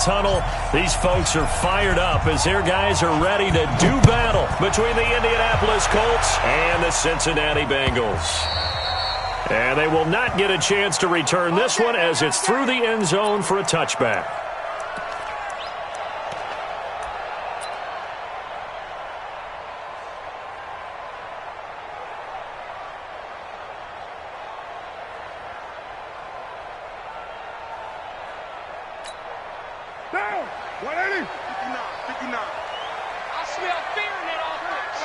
Tunnel. These folks are fired up as their guys are ready to do battle between the Indianapolis Colts and the Cincinnati Bengals. And they will not get a chance to return this one as it's through the end zone for a touchback. Down! 180! 59. I smell fear in that offense.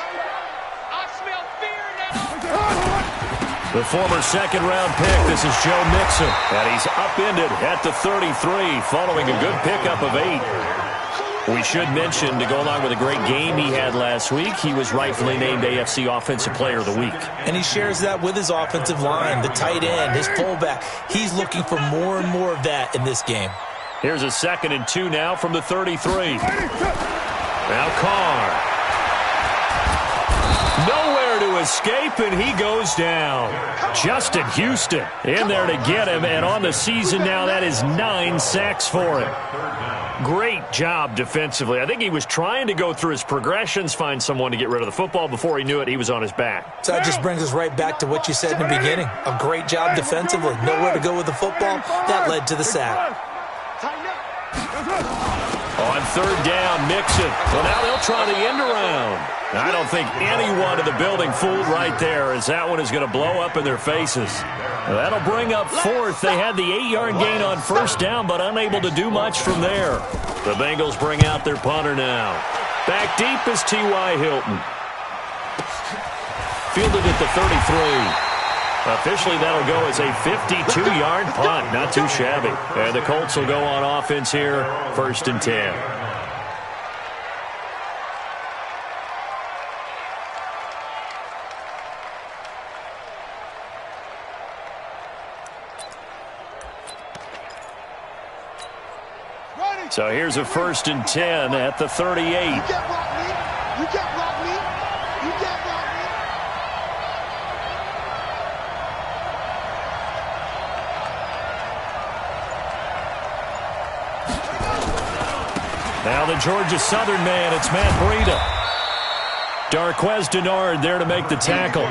I smell fear in that offense. The former second-round pick, this is Joe Mixon. And he's upended at the 33 following a good pickup of 8. We should mention, to go along with a great game he had last week, he was rightfully named AFC Offensive Player of the Week. And he shares that with his offensive line, the tight end, his fullback. He's looking for more and more of that in this game. Here's a 2nd and 2 now from the 33. Now Carr. Nowhere to escape, and he goes down. Justin Houston in there to get him, and on the season now, that is 9 sacks for him. Great job defensively. I think he was trying to go through his progressions, find someone to get rid of the football. Before he knew it, he was on his back. So that just brings us right back to what you said in the beginning. A great job defensively. Nowhere to go with the football. That led to the sack. On 3rd down, Mixon. Well, now they'll try the end around. I don't think anyone in the building fooled right there, as that one is going to blow up in their faces. That'll bring up 4th. They had the 8-yard gain on 1st down, but unable to do much from there. The Bengals bring out their punter now. Back deep is T.Y. Hilton. Fielded at the 33. Officially, that'll go as a 52-yard punt. Not too shabby. And the Colts will go on offense here, 1st and 10. So here's a 1st and 10 at the 38. You can't block me. You can't block me. You can't block me. Now the Georgia Southern man, it's Matt Breida. Darquez Denard there to make the tackle.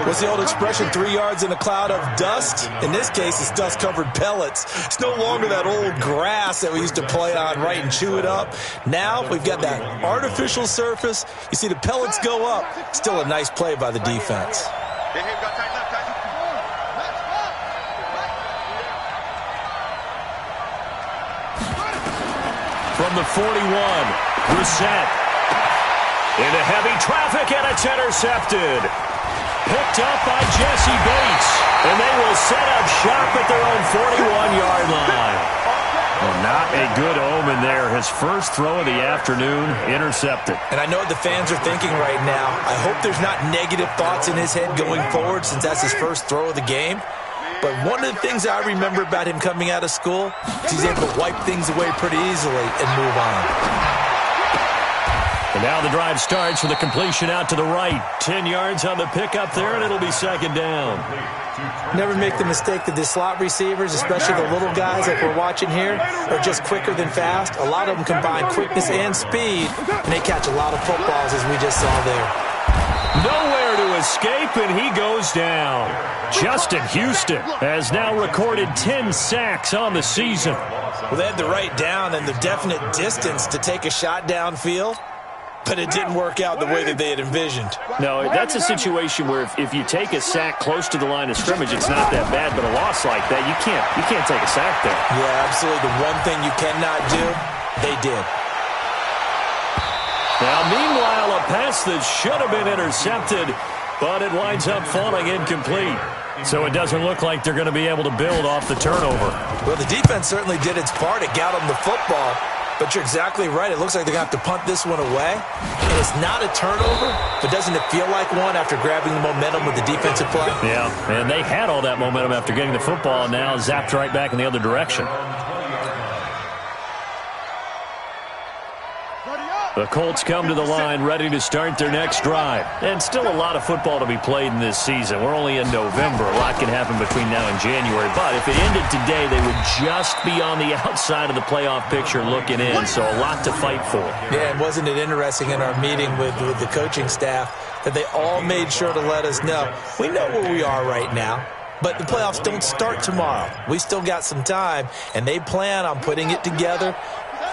What's the old expression, 3 yards in a cloud of dust? In this case, it's dust-covered pellets. It's no longer that old grass that we used to play on, right, and chew it up. Now we've got that artificial surface. You see the pellets go up. Still a nice play by the defense. From the 41, Brissett. Into heavy traffic, and it's intercepted. Picked up by Jesse Bates. And they will set up shop at their own 41-yard line. Well, not a good omen there. His first throw of the afternoon, intercepted. And I know what the fans are thinking right now. I hope there's not negative thoughts in his head going forward, since that's his first throw of the game. But one of the things I remember about him coming out of school is he's able to wipe things away pretty easily and move on. And now the drive starts with a completion out to the right. 10 yards on the pickup there, and it'll be 2nd down. Never make the mistake that the slot receivers, especially the little guys like we're watching here, are just quicker than fast. A lot of them combine quickness and speed, and they catch a lot of footballs, as we just saw there. Nowhere to escape, and he goes down. Justin Houston has now recorded 10 sacks on the season. Well, they had the right down and the definite distance to take a shot downfield, but it didn't work out the way that they had envisioned. No, that's a situation where if you take a sack close to the line of scrimmage, it's not that bad, but a loss like that, you can't take a sack there. Yeah, absolutely. The one thing you cannot do, they did. Now, meanwhile, a pass that should have been intercepted, but it winds up falling incomplete. So it doesn't look like they're going to be able to build off the turnover. Well, the defense certainly did its part. It got them the football. But you're exactly right. It looks like they're going to have to punt this one away. And it's not a turnover, but doesn't it feel like one after grabbing the momentum with the defensive play? Yeah, and they had all that momentum after getting the football, and now zapped right back in the other direction. Ready up. The Colts come to the line ready to start their next drive. And still a lot of football to be played in this season. We're only in November. A lot can happen between now and January. But if it ended today, they would just be on the outside of the playoff picture looking in. So a lot to fight for. Yeah, and wasn't it interesting in our meeting with the coaching staff that they all made sure to let us know, we know where we are right now, but the playoffs don't start tomorrow. We still got some time, and they plan on putting it together,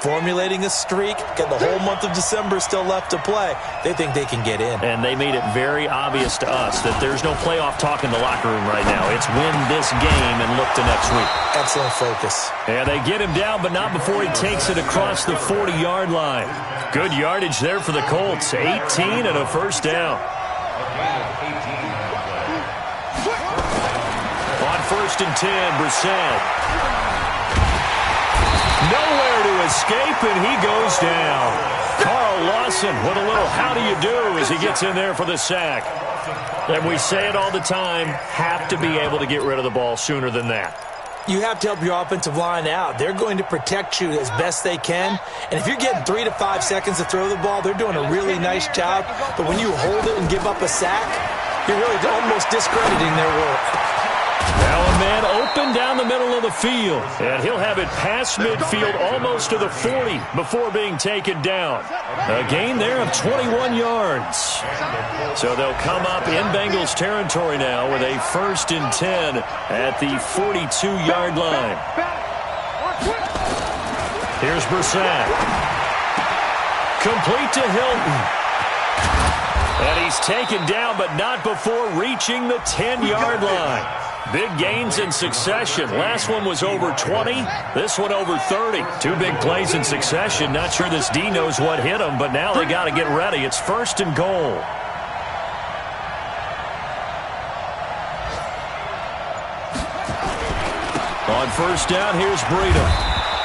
formulating a streak, got the whole month of December still left to play. They think they can get in. And they made it very obvious to us that there's no playoff talk in the locker room right now. It's win this game and look to next week. Excellent focus. And they get him down, but not before he takes it across the 40-yard line. Good yardage there for the Colts. 18 and a first down. On 1st and 10, Brissett. Nowhere to escape, and he goes down. Carl Lawson with a little how do you do as he gets in there for the sack. And we say it all the time, have to be able to get rid of the ball sooner than that. You have to help your offensive line out. They're going to protect you as best they can. And if you're getting 3 to 5 seconds to throw the ball, they're doing a really nice job. But when you hold it and give up a sack, you're really almost discrediting their work. Now a man open down the middle of the field. And he'll have it past midfield almost to the 40 before being taken down. A gain there of 21 yards. So they'll come up in Bengals territory now with a 1st and 10 at the 42-yard line. Here's Brissett. Complete to Hilton. And he's taken down, but not before reaching the 10-yard line. Big gains in succession. Last one was over 20. This one over 30. 2 big plays in succession. Not sure this D knows what hit him, but now they got to get ready. It's 1st and goal. On 1st down, here's Breida.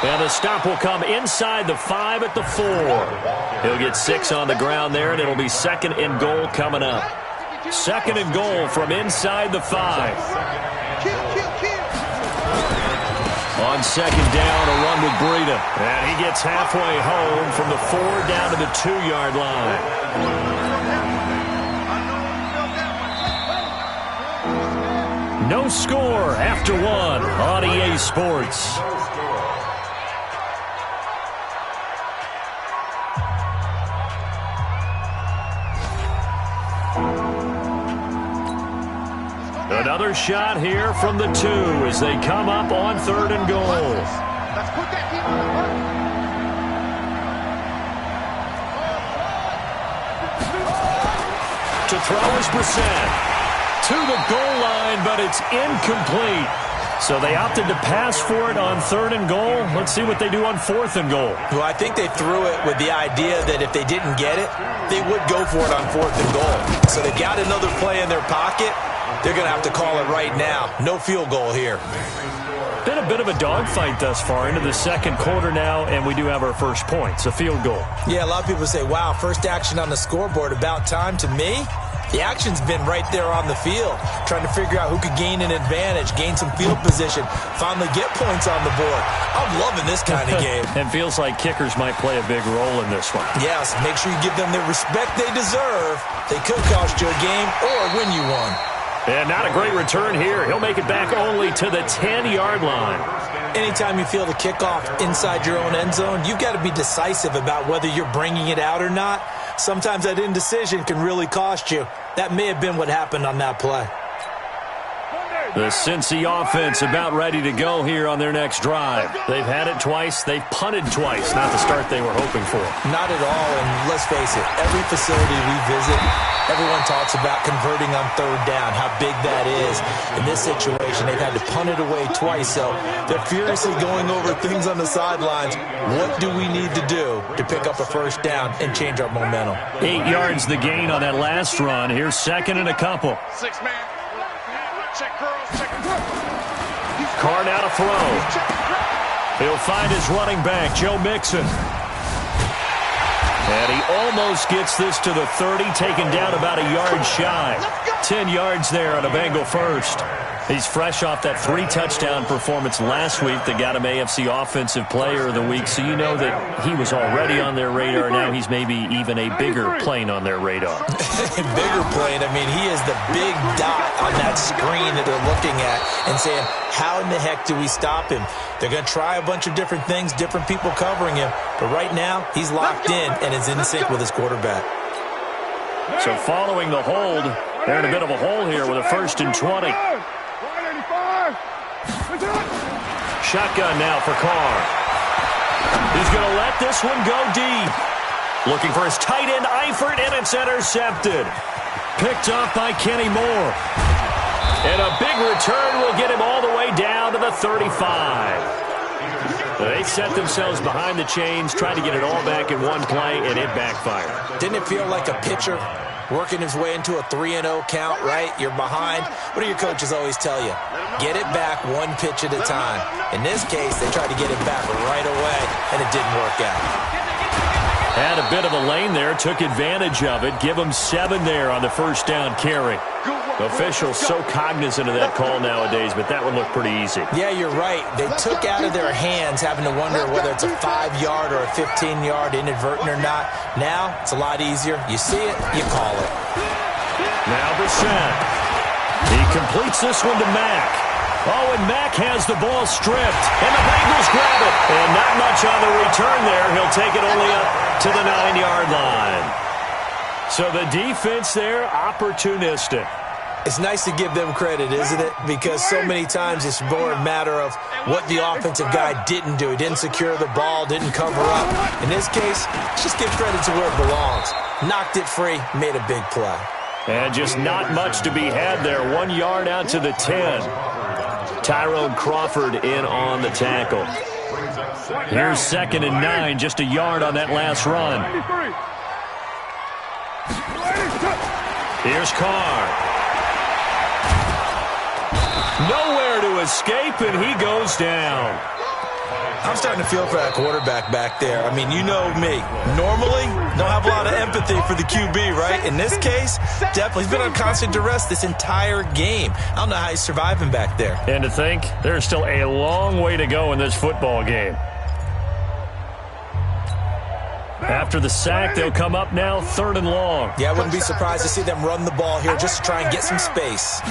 And the stop will come inside the 5 at the 4. He'll get 6 on the ground there, and it'll be 2nd and goal coming up. 2nd and goal from inside the 5. On 2nd down, a run with Breida. And he gets halfway home from the 4 down to the 2-yard line. No score after 1 on EA Sports. Another shot here from the 2 as they come up on 3rd and goal. Let's put that team on the mark. To throw is Brissett. To the goal line, but it's incomplete. So they opted to pass for it on 3rd and goal. Let's see what they do on 4th and goal. Well, I think they threw it with the idea that if they didn't get it, they would go for it on 4th and goal. So they got another play in their pocket. They're going to have to call it right now. No field goal here. Been a bit of a dogfight thus far into the 2nd quarter now, and we do have our first points, a field goal. Yeah, a lot of people say, wow, first action on the scoreboard, about time. To me, the action's been right there on the field, trying to figure out who could gain an advantage, gain some field position, finally get points on the board. I'm loving this kind of game. And feels like kickers might play a big role in this one. Yes, make sure you give them the respect they deserve. They could cost you a game or win you one. And not a great return here. He'll make it back only to the 10-yard line. Anytime you feel the kickoff inside your own end zone, you've got to be decisive about whether you're bringing it out or not. Sometimes that indecision can really cost you. That may have been what happened on that play. The Cincy offense about ready to go here on their next drive. They've had it twice. They've punted twice. Not the start they were hoping for. Not at all, and let's face it, every facility we visit, everyone talks about converting on 3rd down, how big that is. In this situation, they've had to punt it away twice, so they're furiously going over things on the sidelines. What do we need to do to pick up a 1st down and change our momentum? 8 yards the gain on that last run. Here's 2nd and a couple. 6-man. Check curls, check curls. Card out a throw. He'll find his running back, Joe Mixon. And he almost gets this to the 30, taken down about a yard shy. 10 yards there on a Bengal first. He's fresh off that 3-touchdown performance last week that got him AFC Offensive Player of the Week, so you know that he was already on their radar. Now he's maybe even a bigger plane on their radar. Bigger plane. I mean, he is the big dot on that screen that they're looking at and saying, how in the heck do we stop him? They're going to try a bunch of different things, different people covering him, but right now he's locked in and is in sync with his quarterback. So following the hold, they're in a bit of a hole here with a 1st and 20. Shotgun now for Carr. He's going to let this one go deep. Looking for his tight end, Eifert, and it's intercepted. Picked off by Kenny Moore. And a big return will get him all the way down to the 35. They set themselves behind the chains, tried to get it all back in one play, and it backfired. Didn't it feel like a pitcher working his way into a 3-0 count, right? You're behind. What do your coaches always tell you? Get it back one pitch at a time. In this case, they tried to get it back right away, and it didn't work out. Had a bit of a lane there, took advantage of it. Give him 7 there on the 1st down carry. Officials so cognizant of that call nowadays, but that one looked pretty easy. Yeah, you're right. They took out of their hands having to wonder whether it's a 5-yard or a 15-yard inadvertent or not. Now, it's a lot easier. You see it, you call it. Now Brissett. He completes this one to Mack. Oh, and Mack has the ball stripped, and the Bengals grab it. And not much on the return there. He'll take it only up to the 9-yard line. So the defense there, opportunistic. It's nice to give them credit, isn't it? Because so many times it's more a matter of what the offensive guy didn't do. He didn't secure the ball, didn't cover up. In this case, just give credit to where it belongs. Knocked it free, made a big play. And just not much to be had there. 1 yard out to the 10. Tyrone Crawford in on the tackle. Here's 2nd and 9, just a yard on that last run. Here's Carr. Nowhere to escape, and he goes down. I'm starting to feel for that quarterback back there. I mean, you know me. Normally, don't have a lot of empathy for the QB, right? In this case, definitely. He's been on constant duress this entire game. I don't know how he's surviving back there. And to think, there's still a long way to go in this football game. After the sack, they'll come up now 3rd and long. Yeah, I wouldn't be surprised to see them run the ball here just to try and get some space.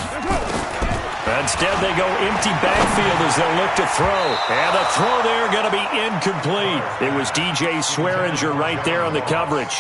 Instead, they go empty backfield as they'll look to throw. And the throw there going to be incomplete. It was DJ Swearinger right there on the coverage.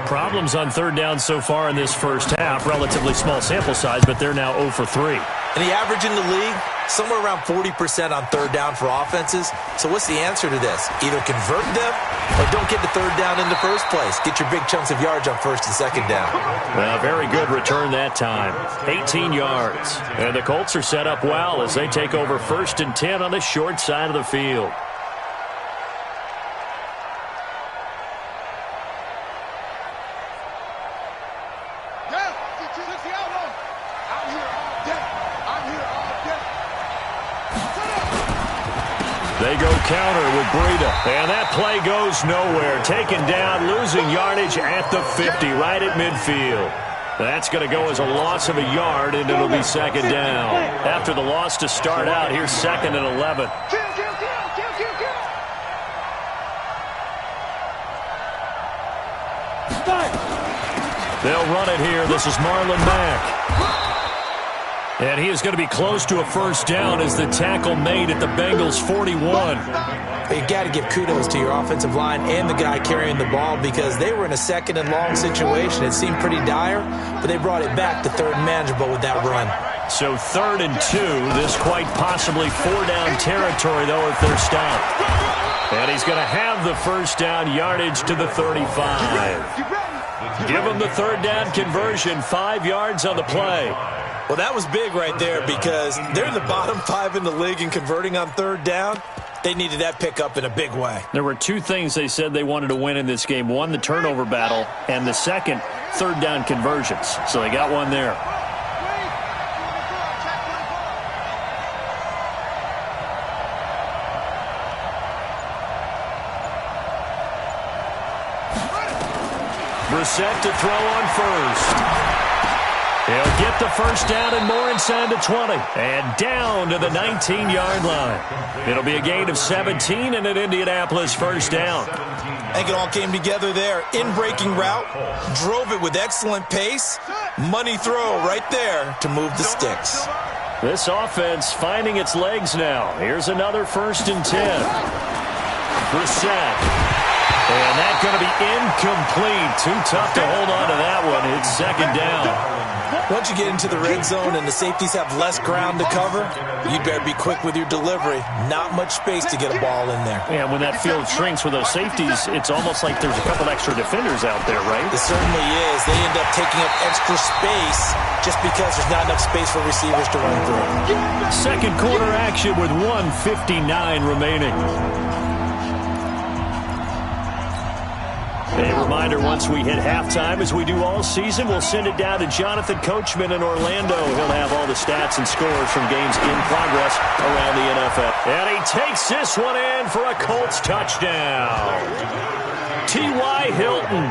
Problems on 3rd down so far in this first half. Relatively small sample size, but they're now 0 for 3. And the average in the league, somewhere around 40% on 3rd down for offenses. So what's the answer to this? Either convert them or don't get the 3rd down in the first place. Get your big chunks of yards on 1st and 2nd down. Well, very good return that time. 18 yards. And the Colts are set up well as they take over 1st and 10 on the short side of the field. They go counter with Breida, and that play goes nowhere. Taken down, losing yardage at the 50, right at midfield. That's going to go as a loss of a yard, and it'll be 2nd down. After the loss to start out, here's 2nd and 11. They'll run it here. This is Marlon Mack. And he is going to be close to a 1st down as the tackle made at the Bengals' 41. You got to give kudos to your offensive line and the guy carrying the ball because they were in a 2nd and long situation. It seemed pretty dire, but they brought it back to 3rd and manageable with that run. So 3rd and 2, this quite possibly 4-down territory, though, if they're stopped. And he's going to have the 1st down yardage to the 35. Give him the 3rd down conversion, 5 yards on the play. Well, that was big right there because they're in the bottom 5 in the league in converting on 3rd down. They needed that pickup in a big way. There were 2 things they said they wanted to win in this game. One, the turnover battle, and the second, 3rd down conversions. So they got one there. Brissett to throw on 1st. He'll get the first down and more inside the 20. And down to the 19-yard line. It'll be a gain of 17 and an Indianapolis first down. I think it all came together there. In-breaking route, drove it with excellent pace. Money throw right there to move the sticks. This offense finding its legs now. Here's another 1st and 10. Brissett. And that's going to be incomplete. Too tough to hold on to that one. It's 2nd down. Once you get into the red zone and the safeties have less ground to cover, you'd better be quick with your delivery. Not much space to get a ball in there. Yeah, when that field shrinks with those safeties, it's almost like there's a couple extra defenders out there, right? It certainly is. They end up taking up extra space just because there's not enough space for receivers to run through. Second quarter action with 1:59 remaining. A reminder, once we hit halftime, as we do all season, we'll send it down to Jonathan Coachman in Orlando. He'll have all the stats and scores from games in progress around the NFL. And he takes this one in for a Colts touchdown. T.Y. Hilton,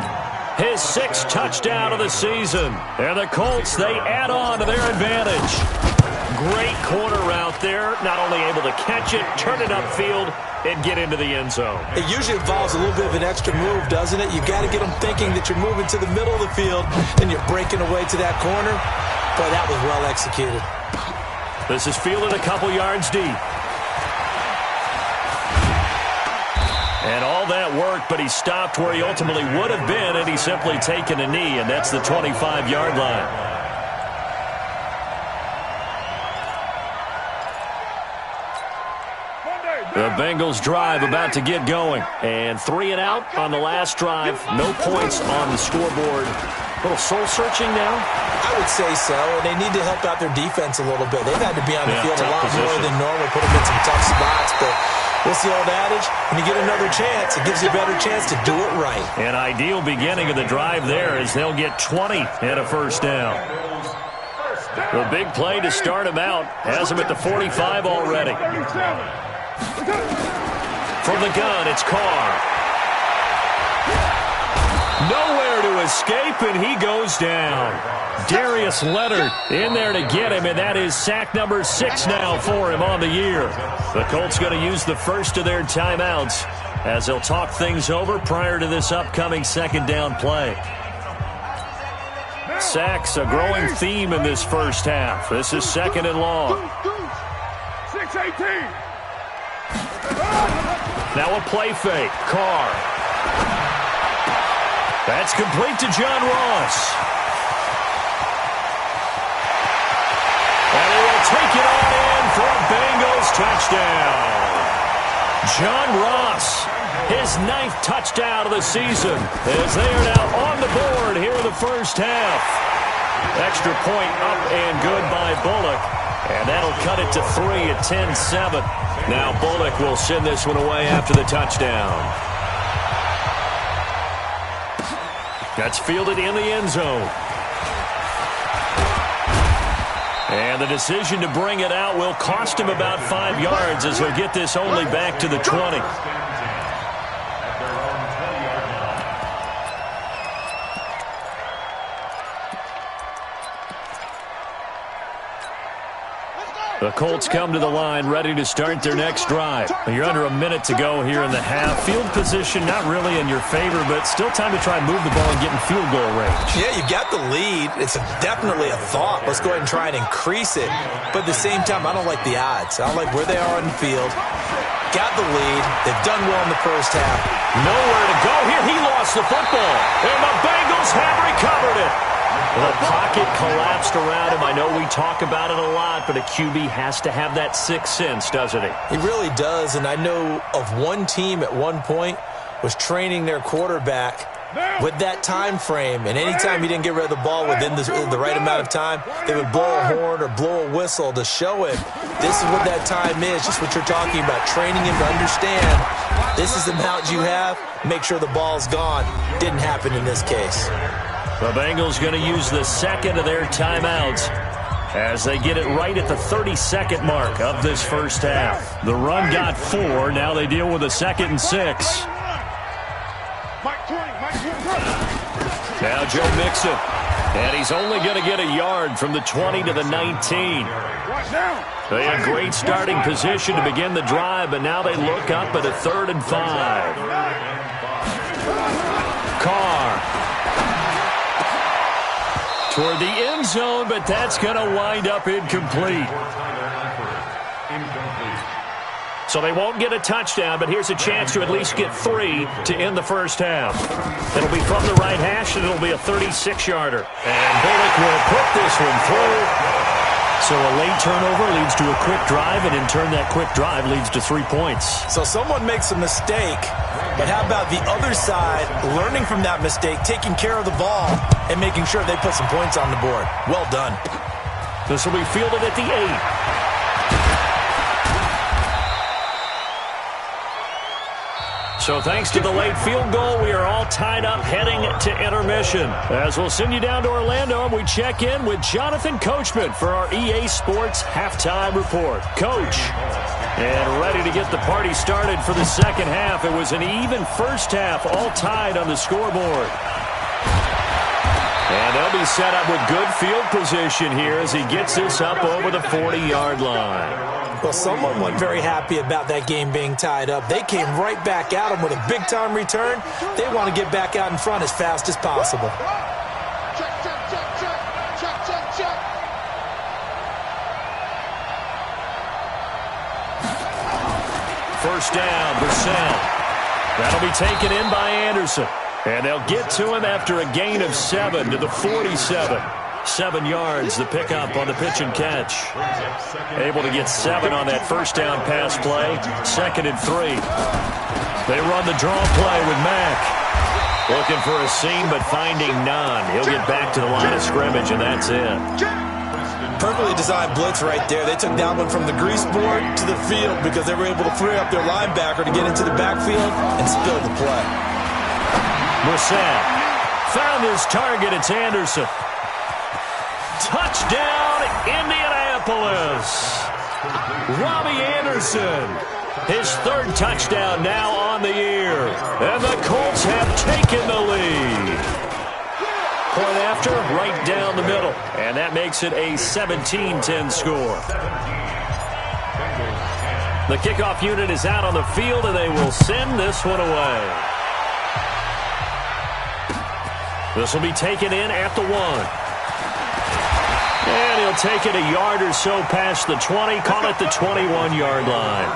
his 6th touchdown of the season. And the Colts, they add on to their advantage. Great corner route there. Not only able to catch it, turn it upfield, and get into the end zone. It usually involves a little bit of an extra move, doesn't it? You've got to get them thinking that you're moving to the middle of the field, and you're breaking away to that corner. Boy, that was well executed. This is fielded a couple yards deep. And all that work, but he stopped where he ultimately would have been, and he's simply taken a knee, and that's the 25-yard line. The Bengals drive about to get going. And 3 and out on the last drive. No points on the scoreboard. A little soul-searching now? I would say so. And they need to help out their defense a little bit. They've had to be on the field a lot more than normal, put them in some tough spots. But what's the old adage? When you get another chance, it gives you a better chance to do it right. An ideal beginning of the drive there as they'll get 20 and a first down. The big play to start him out has him at the 45 already. From the gun, it's Carr. Nowhere to escape, and he goes down. Darius Leonard in there to get him, and that is sack number 6 now for him on the year. The Colts going to use the first of their timeouts as they'll talk things over prior to this upcoming 2nd down play. Sacks, a growing theme in this first half. This is 2nd and long. 6-18. Now a play fake. Carr. That's complete to John Ross. And he will take it on in for a Bengals touchdown. John Ross, his 9th touchdown of the season, as they are now on the board here in the first half. Extra point up and good by Bullock. And that'll cut it to 3 at 10-7. Now Bullock will send this one away after the touchdown. That's fielded in the end zone. And the decision to bring it out will cost him about 5 yards as he'll get this only back to the 20. The Colts come to the line ready to start their next drive. You're under a minute to go here in the half. Field position not really in your favor, but still time to try and move the ball and get in field goal range. Yeah, you've got the lead. It's definitely a thought. Let's go ahead and try and increase it. But at the same time, I don't like the odds. I don't like where they are on the field. Got the lead. They've done well in the first half. Nowhere to go here. He lost the football. And the Bengals have recovered it. The pocket collapsed around him. I know we talk about it a lot, but a QB has to have that 6th sense, doesn't he? He really does, and I know of one team at one point was training their quarterback with that time frame, and anytime he didn't get rid of the ball within the right amount of time, they would blow a horn or blow a whistle to show him this is what that time is, just what you're talking about, training him to understand this is the amount you have, make sure the ball's gone. Didn't happen in this case. The Bengals going to use the 2nd of their timeouts as they get it right at the 32nd mark of this first half. The run got 4. Now they deal with a 2nd and 6. Now Joe Mixon. And he's only going to get a yard from the 20 to the 19. They had great starting position to begin the drive, but now they look up at a 3rd and 5. Carr. Toward the end zone, but that's going to wind up incomplete. So they won't get a touchdown, but here's a chance to at least get 3 to end the first half. It'll be from the right hash, and it'll be a 36-yarder. And Bullock will put this one through. So a late turnover leads to a quick drive, and in turn that quick drive leads to 3 points. So someone makes a mistake, but how about the other side learning from that mistake, taking care of the ball, and making sure they put some points on the board? Well done. This will be fielded at the 8. So thanks to the late field goal, we are all tied up heading to intermission. As we'll send you down to Orlando, we check in with Jonathan Coachman for our EA Sports Halftime Report. Coach, and ready to get the party started for the second half. It was an even first half, all tied on the scoreboard. And they'll be set up with good field position here as he gets this up over the 40-yard line. Well, someone wasn't very happy about that game being tied up. They came right back at him with a big-time return. They want to get back out in front as fast as possible. Check, check, check, check. Check, check, check. First down, Brissell. That'll be taken in by Anderson. And they'll get to him after a gain of 7 to the 47. 7 yards, the pickup on the pitch and catch. Able to get 7 on that first down pass play. 2nd and 3. They run the draw play with Mack. Looking for a seam, but finding none. He'll get back to the line of scrimmage, and that's it. Perfectly designed blitz right there. They took that one from the grease board to the field because they were able to free up their linebacker to get into the backfield and spill the play. Brissett found his target. It's Anderson. Touchdown, Indianapolis. Robbie Anderson, his 3rd touchdown now on the year. And the Colts have taken the lead. Point after, right down the middle. And that makes it a 17-10 score. The kickoff unit is out on the field, and they will send this one away. This will be taken in at the 1. And he'll take it a yard or so past the 20, call it the 21-yard line.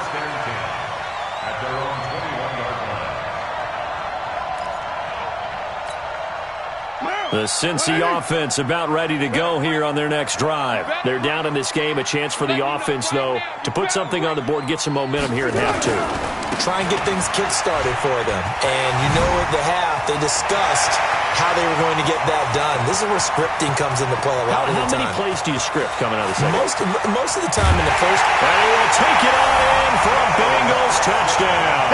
The Cincy offense about ready to go here on their next drive. They're down in this game. A chance for the offense, though, to put something on the board, get some momentum here at half 2. Try and get things kick-started for them. And you know at the half, they discussed how they were going to get that done. This is where scripting comes into play a lot of the time. How many plays do you script coming out of the second? Most of the time in the first. And he will take it on in for a Bengals touchdown.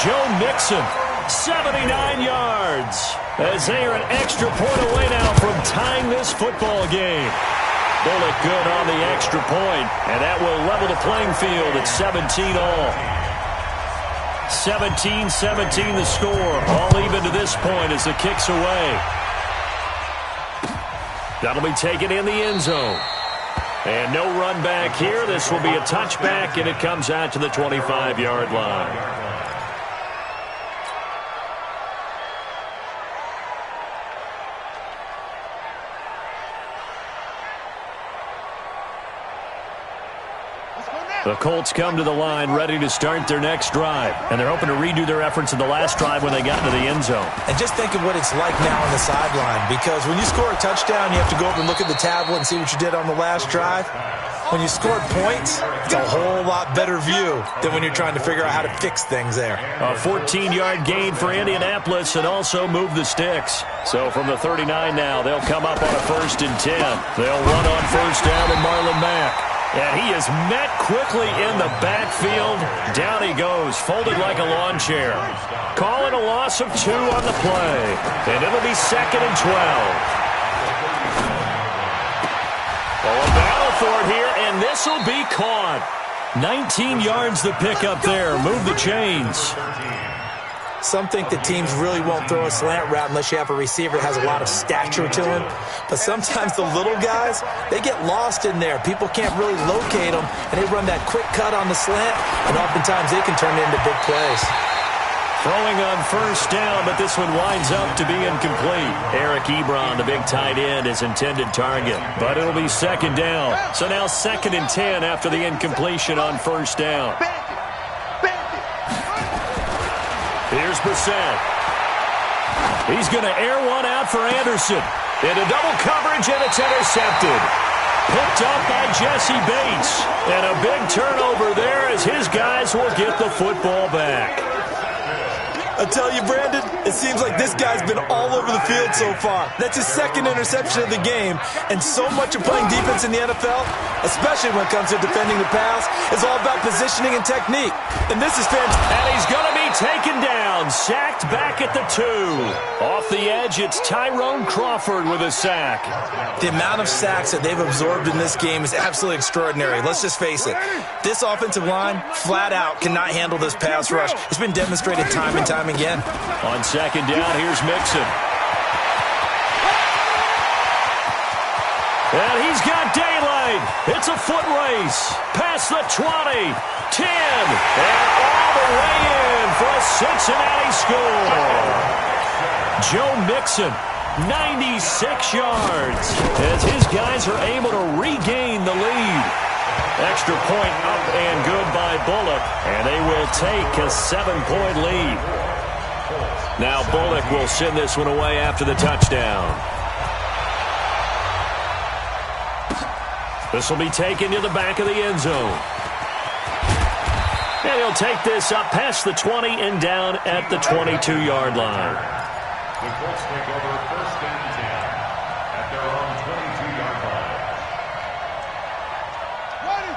Joe Mixon, 79 yards. As they are an extra point away now from tying this football game. Bullock good on the extra point, and that will level the playing field at 17 all. 17-17 the score, all even to this point as the kick's away. That'll be taken in the end zone. And no run back here. This will be a touchback, and it comes out to the 25-yard line. The Colts come to the line ready to start their next drive. And they're hoping to redo their efforts in the last drive when they got into the end zone. And just think of what it's like now on the sideline. Because when you score a touchdown, you have to go up and look at the tablet and see what you did on the last drive. When you scored points, it's a whole lot better view than when you're trying to figure out how to fix things there. A 14-yard gain for Indianapolis and also move the sticks. So from the 39 now, they'll come up on a 1st and 10. They'll run on first down and Marlon Mack. And he is met quickly in the backfield. Down he goes, folded like a lawn chair. Call it a loss of 2 on the play. And it'll be 2nd and 12. Well, a battle for it here, and this will be caught. 19 yards the pickup there. Move the chains. Some think that teams really won't throw a slant route unless you have a receiver that has a lot of stature to him. But sometimes the little guys, they get lost in there. People can't really locate them, and they run that quick cut on the slant, and oftentimes they can turn into big plays. Throwing on first down, but this one winds up to be incomplete. Eric Ebron, the big tight end, is intended target. But it'll be second down. So now 2nd and 10 after the incompletion on first down. Here's Brissett. He's going to air one out for Anderson. Into double coverage, and it's intercepted. Picked up by Jesse Bates. And a big turnover there as his guys will get the football back. I tell you, Brandon, it seems like this guy's been all over the field so far. That's his 2nd interception of the game, and so much of playing defense in the NFL, especially when it comes to defending the pass, is all about positioning and technique. And this is fantastic. And he's going to be taken down, sacked back at the 2. Off the edge, it's Tyrone Crawford with a sack. The amount of sacks that they've absorbed in this game is absolutely extraordinary. Let's just face it. This offensive line, flat out, cannot handle this pass rush. It's been demonstrated time and time again. On second down, here's Mixon. And he's got daylight. It's a foot race. Past the 20, 10, and all the way in for a Cincinnati score. Joe Mixon, 96 yards, as his guys are able to regain the lead. Extra point up and good by Bullock, and they will take a 7-point lead. Now Bullock will send this one away after the touchdown. This will be taken to the back of the end zone. And he'll take this up past the 20 and down at the 22-yard line. The Colts take over 1st and 10 at their own 22-yard line.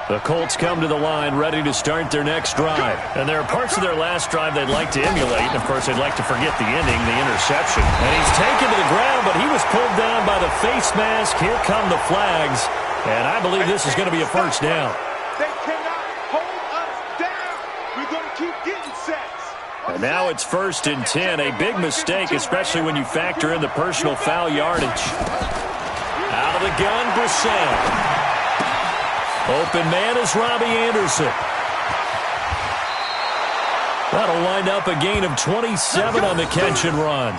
The Colts come to the line ready to start their next drive. And there are parts of their last drive they'd like to emulate. And, of course, they'd like to forget the ending, the interception. And he's taken to the ground, but he was pulled down by the face mask. Here come the flags. And I believe this is going to be a first down. They cannot hold us down. We're going to keep getting sacks. And now it's 1st and 10. A big mistake, especially when you factor in the personal foul yardage. Out of the gun, Brissett. Open man is Robbie Anderson. That'll wind up a gain of 27 on the catch and run.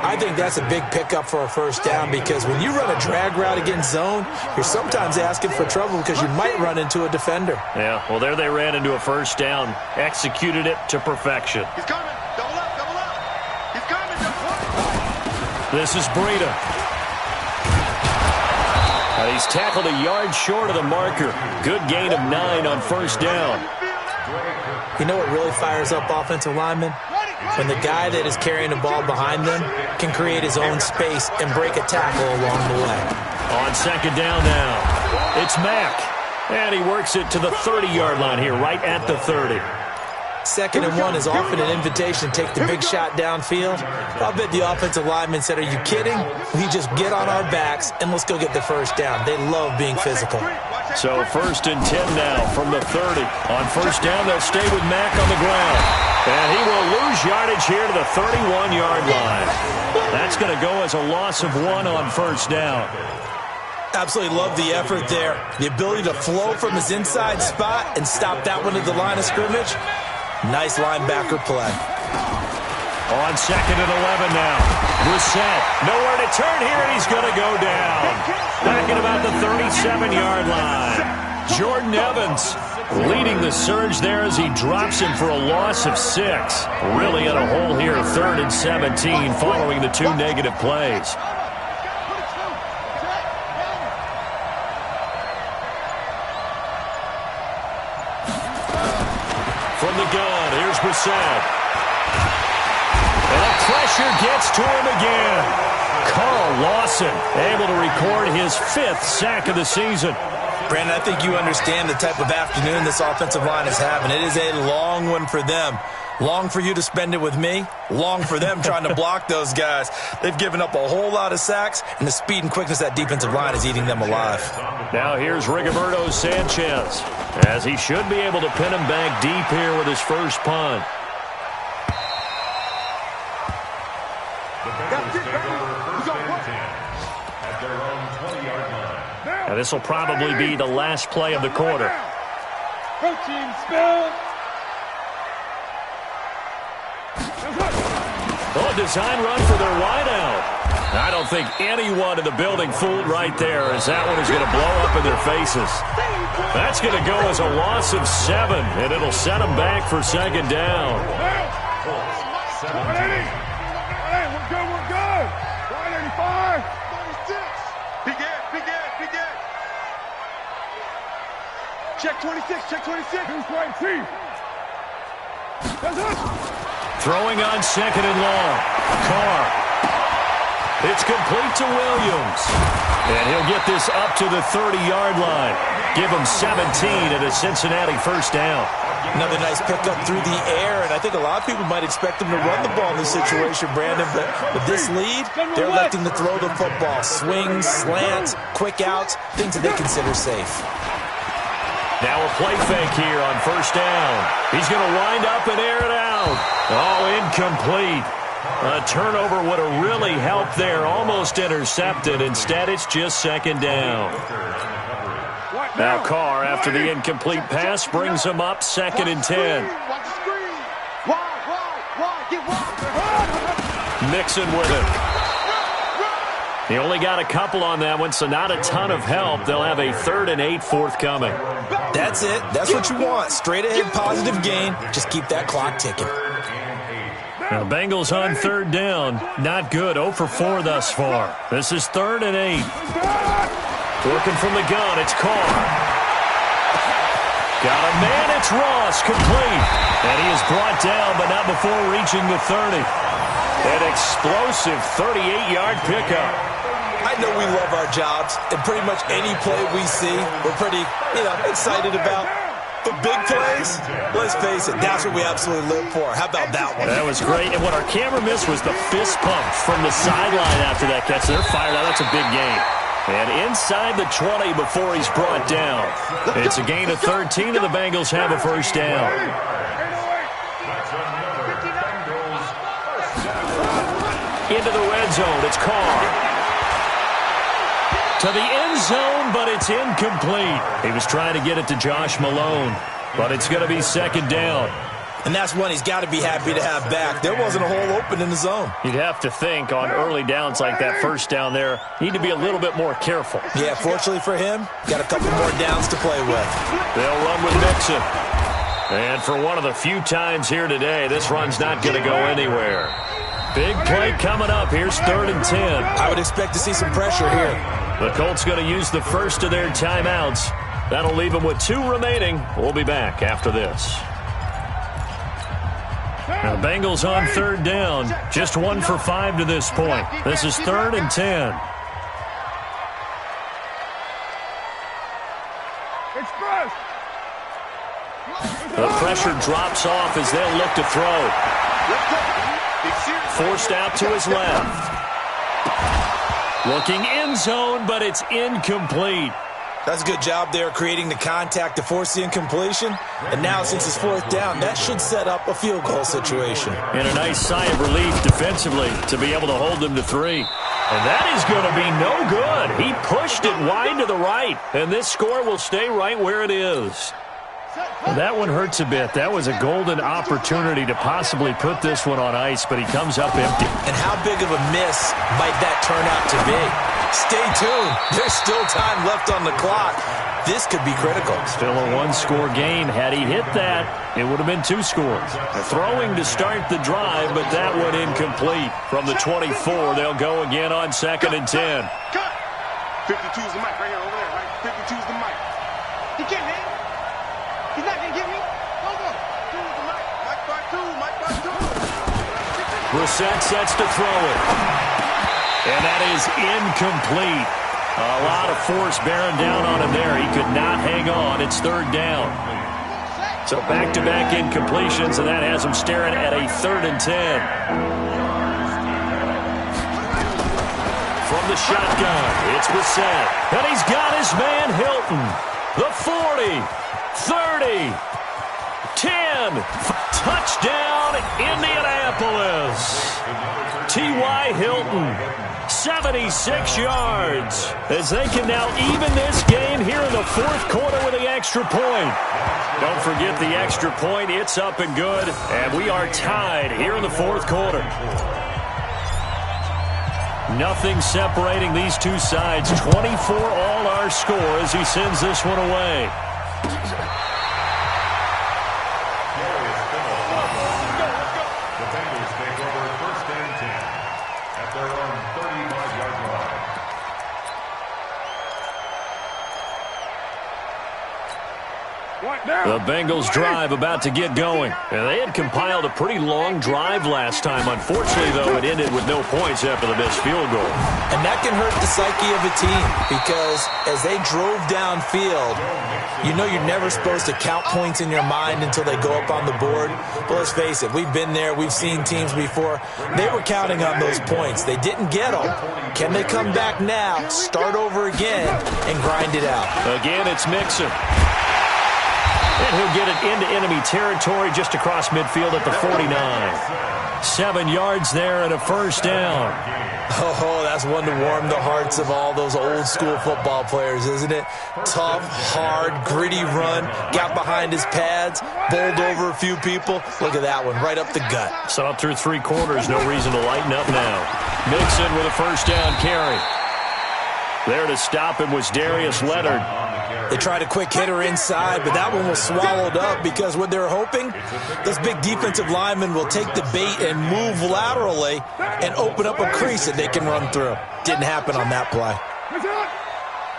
I think that's a big pickup for a first down because when you run a drag route against zone, you're sometimes asking for trouble because you might run into a defender. Yeah, well, there they ran into a first down, executed it to perfection. He's coming. Double up, double up. He's coming. Double up. This is Breida. And he's tackled a yard short of the marker. Good gain of 9 on first down. You know what really fires up offensive linemen? When the guy that is carrying the ball behind them can create his own space and break a tackle along the way. On second down now, it's Mack. And he works it to the 30-yard line here, right at the 30. 2nd and 1 is often an invitation to take the big shot downfield. I'll bet the offensive linemen said, are you kidding? We just get on our backs and let's go get the first down. They love being physical. So 1st and 10 now from the 30. On first down, they'll stay with Mack on the ground. And he will lose yardage here to the 31-yard line. That's going to go as a loss of 1 on first down. Absolutely love the effort there. The ability to flow from his inside spot and stop that one at the line of scrimmage. Nice linebacker play. On 2nd and 11 now. Brissett, nowhere to turn here, and he's going to go down. Back at about the 37-yard line. Jordan Evans leading the surge there as he drops him for a loss of 6. Really in a hole here, 3rd and 17, following the 2 negative plays. From the gun, here's Brissett. And the pressure gets to him again. Carl Lawson able to record his 5th sack of the season. Brandon, I think you understand the type of afternoon this offensive line is having. It is a long one for them. Long for you to spend it with me. Long for them trying to block those guys. They've given up a whole lot of sacks, and the speed and quickness of that defensive line is eating them alive. Now here's Rigoberto Sanchez, as he should be able to pin him back deep here with his first punt. Bengals take over first and 10 at their own 20-yard line. Now, this will probably be the last play of the quarter. Coaching spell. Oh, design run for their wideout. I don't think anyone in the building fooled right there, as that one is going to blow up in their faces. That's going to go as a loss of 7, and it'll set them back for second down. Colts, 17. Hey, we're good, we're good. 185. 26. Big Ed. Check 26, check 26. Who's right, Chief? That's us. Throwing on second and long. Carr. It's complete to Williams. And he'll get this up to the 30-yard line. Give him 17 at a Cincinnati first down. Another nice pickup through the air, and I think a lot of people might expect them to run the ball in this situation, Brandon, but with this lead, they're electing to throw the football. Swings, slants, quick outs, things that they consider safe. Now a play fake here on first down. He's going to wind up and air it out. Oh, incomplete. A turnover would have really helped there. Almost intercepted. Instead, it's just second down. Now Carr, after the incomplete pass, brings him up second and 10. Watch the screen. Wide. Get wide. Mixon with it. He only got a couple on that one, so not a ton of help. They'll have a 3rd and 8 forthcoming. That's it. That's what you want. Straight ahead positive gain. Just keep that clock ticking. Now, the Bengals on third down. Not good. 0 for 4 thus far. This is 3rd and 8. Working from the gun. It's Carr. Got a man. It's Ross. Complete. And he is brought down, but not before reaching the 30. An explosive 38-yard pickup. I know we love our jobs, and pretty much any play we see, we're pretty, excited about. But big plays, let's face it, that's what we absolutely live for. How about that one? That was great. And what our camera missed was the fist pump from the sideline after that catch. They're fired out. That's a big gain. And inside the 20 before he's brought down. It's a gain of 13, and the Bengals have a first down. Into the red zone. It's Carr. To the end zone, but it's incomplete. He was trying to get it to Josh Malone, but it's going to be second down. And that's one he's got to be happy to have back. There wasn't a hole open in the zone. You'd have to think on early downs like that first down there, need to be a little bit more careful. Yeah, fortunately for him, got a couple more downs to play with. They'll run with Mixon. And for one of the few times here today, this run's not going to go anywhere. Big play coming up. Here's 3rd and 10. I would expect to see some pressure here. The Colts going to use the first of their timeouts. That'll leave them with 2 remaining. We'll be back after this. Now, the Bengals on third down. Just 1 for 5 to this point. This is 3rd and 10. Express. The pressure drops off as they'll look to throw. Forced out to his left. Looking end zone, but it's incomplete. That's a good job there creating the contact to force the incompletion. And now, since it's 4th down, that should set up a field goal situation. And a nice sigh of relief defensively to be able to hold them to 3. And that is going to be no good. He pushed it wide to the right, and this score will stay right where it is. That one hurts a bit. That was a golden opportunity to possibly put this one on ice, but he comes up empty. And how big of a miss might that turn out to be? Stay tuned. There's still time left on the clock. This could be critical. Still a 1-score game. Had he hit that, it would have been 2 scores. Throwing to start the drive, but that one incomplete. From the 24, they'll go again on 2nd and 10. Cut. 52's the mic right here, over there, right? 52's the mic. He can't hit. He's not going to get me. Hold on. 2's the mic. Mic by 2. Brissett sets to throw it. And that is incomplete. A lot of force bearing down on him there. He could not hang on. It's 3rd down. So back-to-back incompletions, and that has him staring at a 3rd and 10. From the shotgun, it's Brissett. And he's got his man Hilton. The 40, 30, 10. Touchdown, Indianapolis. T.Y. Hilton, 76 yards, as they can now even this game here in the fourth quarter with the extra point. Don't forget the extra point. It's up and good, and we are tied here in the fourth quarter. Nothing separating these two sides. 24 all our score as he sends this one away. The Bengals take over first and 10 at their own 35-yard line. The Bengals drive about to get going. And they had compiled a pretty long drive last time. Unfortunately, though, it ended with no points after the missed field goal. And that can hurt the psyche of a team because as they drove downfield, you know you're never supposed to count points in your mind until they go up on the board. But let's face it, we've been there. We've seen teams before. They were counting on those points. They didn't get them. Can they come back now, start over again, and grind it out? Again, it's Mixon. And he'll get it into enemy territory just across midfield at the 49. 7 yards there and a first down. Oh, that's one to warm the hearts of all those old-school football players, isn't it? Tough, hard, gritty run, got behind his pads, bowled over a few people. Look at that one, right up the gut. So up through 3 quarters, no reason to lighten up now. Mixon with a first down carry. There to stop him was Darius Leonard. They tried a quick hitter inside, but that one was swallowed up because what they're hoping, those big defensive linemen will take the bait and move laterally and open up a crease that they can run through. Didn't happen on that play.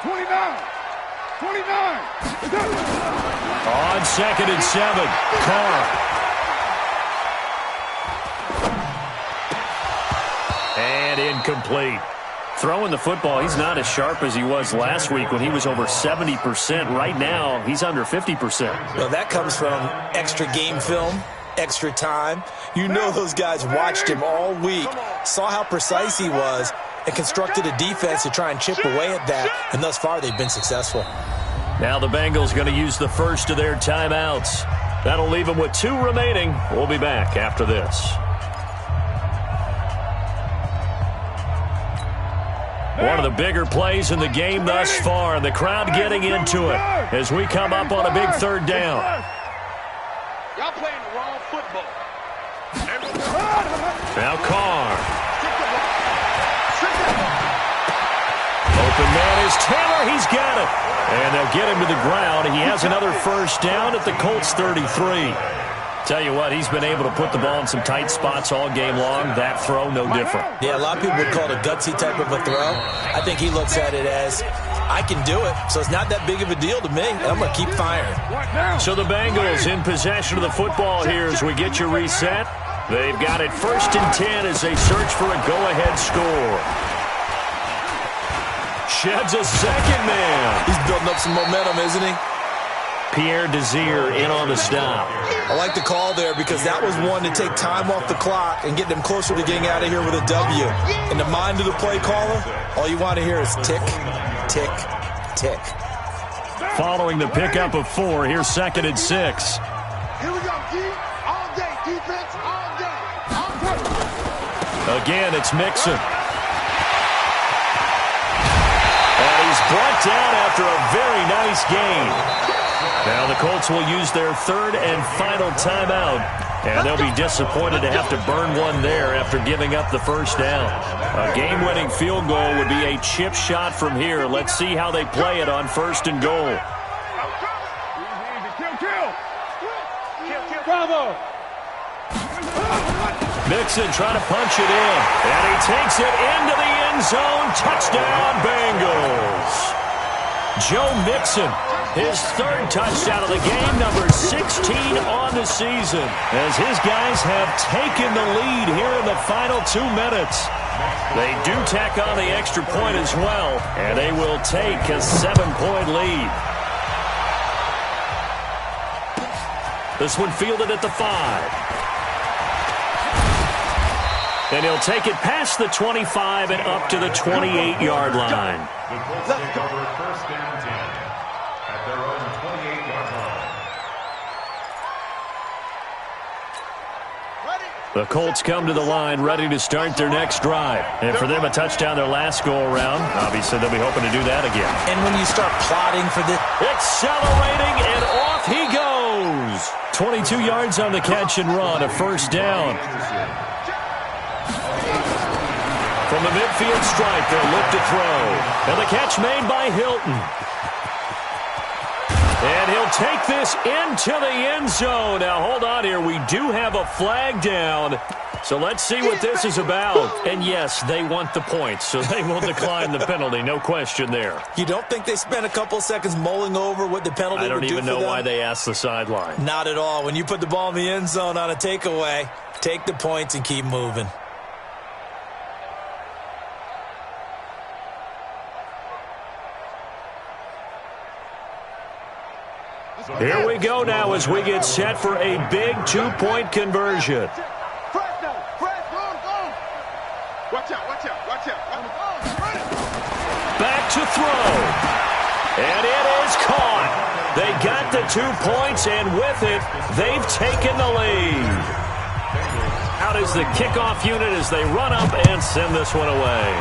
29. On 2nd and 7, Carr. And incomplete. Throwing the football, he's not as sharp as he was last week when he was over 70%. Right now, he's under 50%. Well, that comes from extra game film, extra time. You know those guys watched him all week, saw how precise he was, and constructed a defense to try and chip away at that, and thus far they've been successful. Now the Bengals going to use the first of their timeouts. That'll leave them with 2 remaining. We'll be back after this. One of the bigger plays in the game thus far, and the crowd getting into it as we come up on a big 3rd down. Y'all playing the wrong football. Now Carr. Open man is Taylor. He's got it. And they'll get him to the ground. He has another first down at the Colts 33. Tell you what, he's been able to put the ball in some tight spots all game long. That throw, no different. Yeah, a lot of people would call it a gutsy type of a throw. I think he looks at it as, I can do it, so it's not that big of a deal to me. I'm going to keep firing. So the Bengals in possession of the football here as we get you reset. They've got it 1st and 10 as they search for a go-ahead score. Sheds a second man. He's building up some momentum, isn't he? Pierre Desir in on the stop. I like the call there because that was one to take time off the clock and get them closer to getting out of here with a W. In the mind of the play caller, all you want to hear is tick, tick, tick. Following the pickup of 4, here's 2nd and 6. Here we go, D. All day, defense, all day. All day. Again, it's Mixon. And he's brought down after a very nice game. Now the Colts will use their 3rd and final timeout, and they'll be disappointed to have to burn one there after giving up the first down. A game-winning field goal would be a chip shot from here. Let's see how they play it on 1st and goal. Bravo. Mixon trying to punch it in, and he takes it into the end zone. Touchdown, Bengals. Joe Mixon, his 3rd touchdown of the game, number 16 on the season, as his guys have taken the lead here in the final 2 minutes. They do tack on the extra point as well, and they will take a 7-point lead. This one fielded at the 5. And he'll take it past the 25 and up to the 28-yard line. The Colts take over 1st and 10 at their own 28-yard line. Ready? The Colts come to the line ready to start their next drive. And for them, a touchdown their last go-around. Obviously, they'll be hoping to do that again. And when you start plotting for this... Accelerating, and off he goes. 22 yards on the catch and run, a first down. From the midfield stripe, they'll look to throw. And the catch made by Hilton. And he'll take this into the end zone. Now, hold on here. We do have a flag down. So let's see what this is about. And, yes, they want the points, so they will decline the penalty. No question there. You don't think they spent a couple seconds mulling over what the penalty would do for them? I don't even know why they asked the sideline. Not at all. When you put the ball in the end zone on a takeaway, take the points and keep moving. Here we go now as we get set for a big two-point conversion. Back to throw. And it is caught. They got the 2 points, and with it, they've taken the lead. Out is the kickoff unit as they run up and send this one away.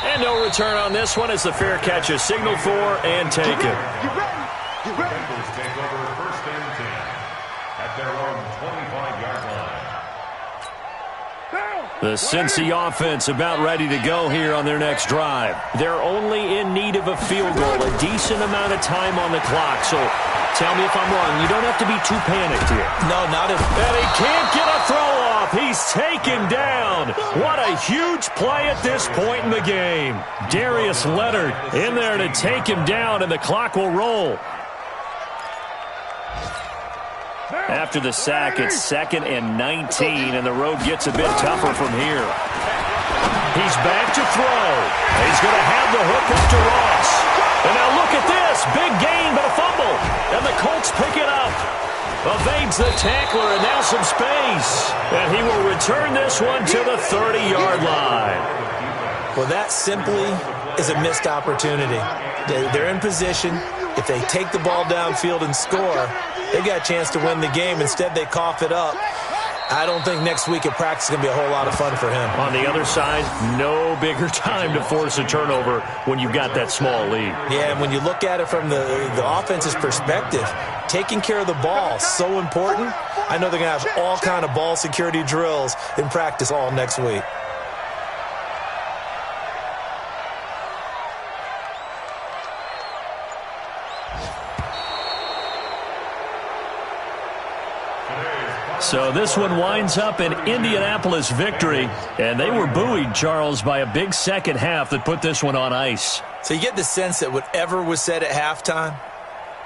And no return on this one as the fair catch is signaled for and taken. Bengals take over first and 10 at their own 25-yard line. The Cincy offense about ready to go here on their next drive. They're only in need of a field goal, a decent amount of time on the clock. So tell me if I'm wrong. You don't have to be too panicked here. No, not at all. And he can't get a throw off. He's taken down. What a huge play at this point in the game. Darius Leonard in there to take him down, and the clock will roll. After the sack, it's 2nd and 19, and the road gets a bit tougher from here. He's back to throw. He's going to have the hook up to Ross. And now look at this. Big gain, but a fumble. And the Colts pick it up. Evades the tackler, and now some space. And he will return this one to the 30-yard line. Well, that simply is a missed opportunity. They're in position. If they take the ball downfield and score, they've got a chance to win the game. Instead, they cough it up. I don't think next week at practice is going to be a whole lot of fun for him. On the other side, no bigger time to force a turnover when you've got that small lead. Yeah, and when you look at it from the offense's perspective, taking care of the ball is so important. I know they're going to have all kind of ball security drills in practice all next week. So this one winds up an Indianapolis victory, and they were buoyed, Charles, by a big second half that put this one on ice. So you get the sense that whatever was said at halftime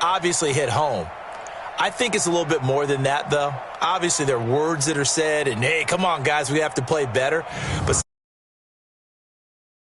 obviously hit home. I think it's a little bit more than that, though. Obviously, there are words that are said, and, hey, come on, guys, we have to play better. But